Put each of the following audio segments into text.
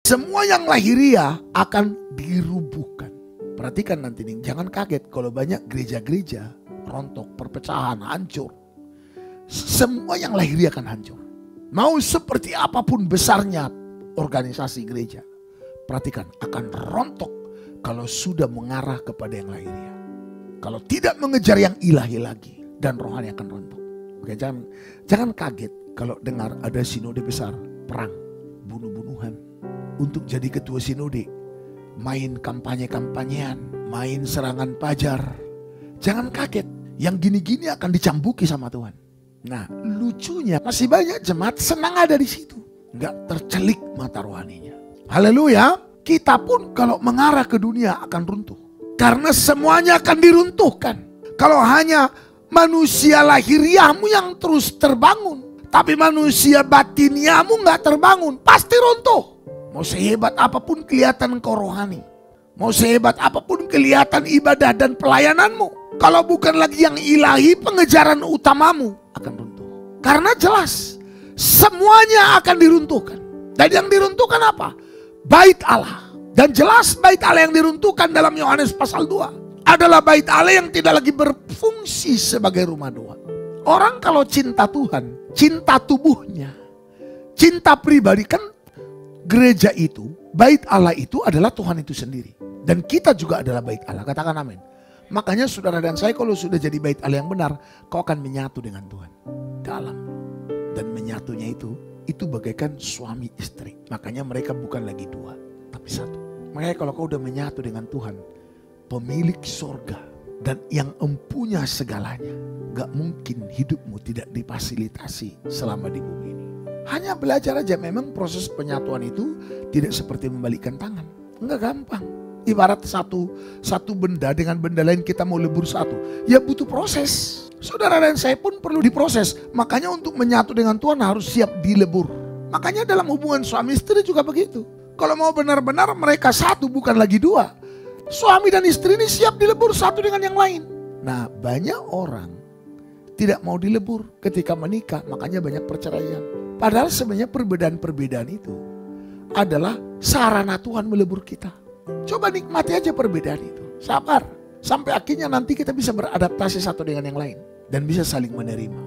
semua yang lahiria akan dirubuhkan. Perhatikan nanti nih, jangan kaget kalau banyak gereja-gereja rontok, perpecahan, hancur. Semua yang lahiria akan hancur. Mau seperti apapun besarnya organisasi gereja, perhatikan, akan rontok kalau sudah mengarah kepada yang lahiria. Kalau tidak mengejar yang ilahi lagi, dan rohani akan rontok. Oke, jangan kaget kalau dengar ada sinode besar, perang, bunuh-bunuhan. Untuk jadi ketua sinode, main kampanye-kampanyean, main serangan pajar. Jangan kaget, yang gini-gini akan dicambuki sama Tuhan. Nah, lucunya masih banyak jemaat senang ada di situ. Nggak tercelik mata rohaninya. Haleluya. Kita pun kalau mengarah ke dunia akan runtuh. Karena semuanya akan diruntuhkan. Kalau hanya manusia lahiriahmu yang terus terbangun, tapi manusia batiniamu nggak terbangun, pasti runtuh. Mau sehebat apapun kelihatan kau rohani, mau sehebat apapun kelihatan ibadah dan pelayananmu, kalau bukan lagi yang ilahi pengejaran utamamu, akan runtuh. Karena jelas semuanya akan diruntuhkan. Dan yang diruntuhkan apa? Bait Allah. Dan jelas bait Allah yang diruntuhkan dalam Yohanes pasal 2 adalah bait Allah yang tidak lagi berfungsi sebagai rumah doa. Orang kalau cinta Tuhan, cinta tubuhnya, cinta pribadi, kan gereja itu, bait Allah itu adalah Tuhan itu sendiri. Dan kita juga adalah bait Allah, katakan amin. Makanya saudara dan saya kalau sudah jadi bait Allah yang benar, kau akan menyatu dengan Tuhan dalam. Dan menyatunya itu bagaikan suami istri. Makanya mereka bukan lagi dua, tapi satu. Makanya kalau kau udah menyatu dengan Tuhan, pemilik sorga dan yang empunya segalanya, gak mungkin hidupmu tidak difasilitasi selama di bumi ini. Hanya belajar aja, memang proses penyatuan itu tidak seperti membalikkan tangan. Enggak gampang. Ibarat satu benda dengan benda lain kita mau lebur satu, ya butuh proses. Saudara dan saya pun perlu diproses. Makanya untuk menyatu dengan Tuhan harus siap dilebur. Makanya dalam hubungan suami istri juga begitu. Kalau mau benar-benar mereka satu bukan lagi dua, suami dan istri ini siap dilebur satu dengan yang lain. Nah, banyak orang tidak mau dilebur ketika menikah, makanya banyak perceraian. Padahal sebenarnya perbedaan-perbedaan itu adalah sarana Tuhan melebur kita. Coba nikmati aja perbedaan itu, sabar. Sampai akhirnya nanti kita bisa beradaptasi satu dengan yang lain. Dan bisa saling menerima.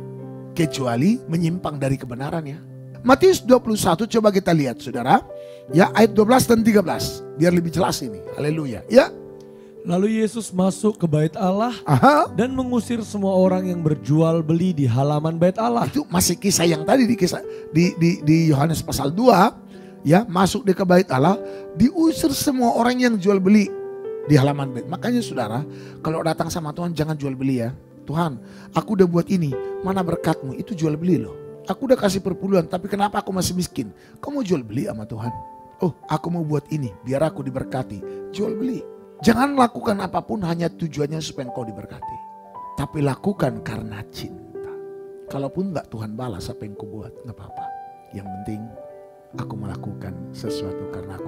Kecuali menyimpang dari kebenaran ya. Matius 21 coba kita lihat saudara. Ya, ayat 12 dan 13. Biar lebih jelas ini. Haleluya. Ya. Lalu Yesus masuk ke bait Allah dan mengusir semua orang yang berjual beli di halaman bait Allah. Itu masih kisah yang tadi di Yohanes pasal 2. Ya, masuk ke bait Allah, diusir semua orang yang jual beli di halaman bait. Makanya saudara, kalau datang sama Tuhan jangan jual beli ya. Tuhan, aku udah buat ini, mana berkatmu? Itu jual beli loh. Aku udah kasih perpuluhan, tapi kenapa aku masih miskin? Kau mau jual beli sama Tuhan? Oh, aku mau buat ini, biar aku diberkati. Jual beli. Jangan lakukan apapun hanya tujuannya supaya engkau diberkati. Tapi lakukan karena cinta. Kalaupun enggak Tuhan balas apa yang kau buat, enggak apa-apa. Yang penting aku melakukan sesuatu karena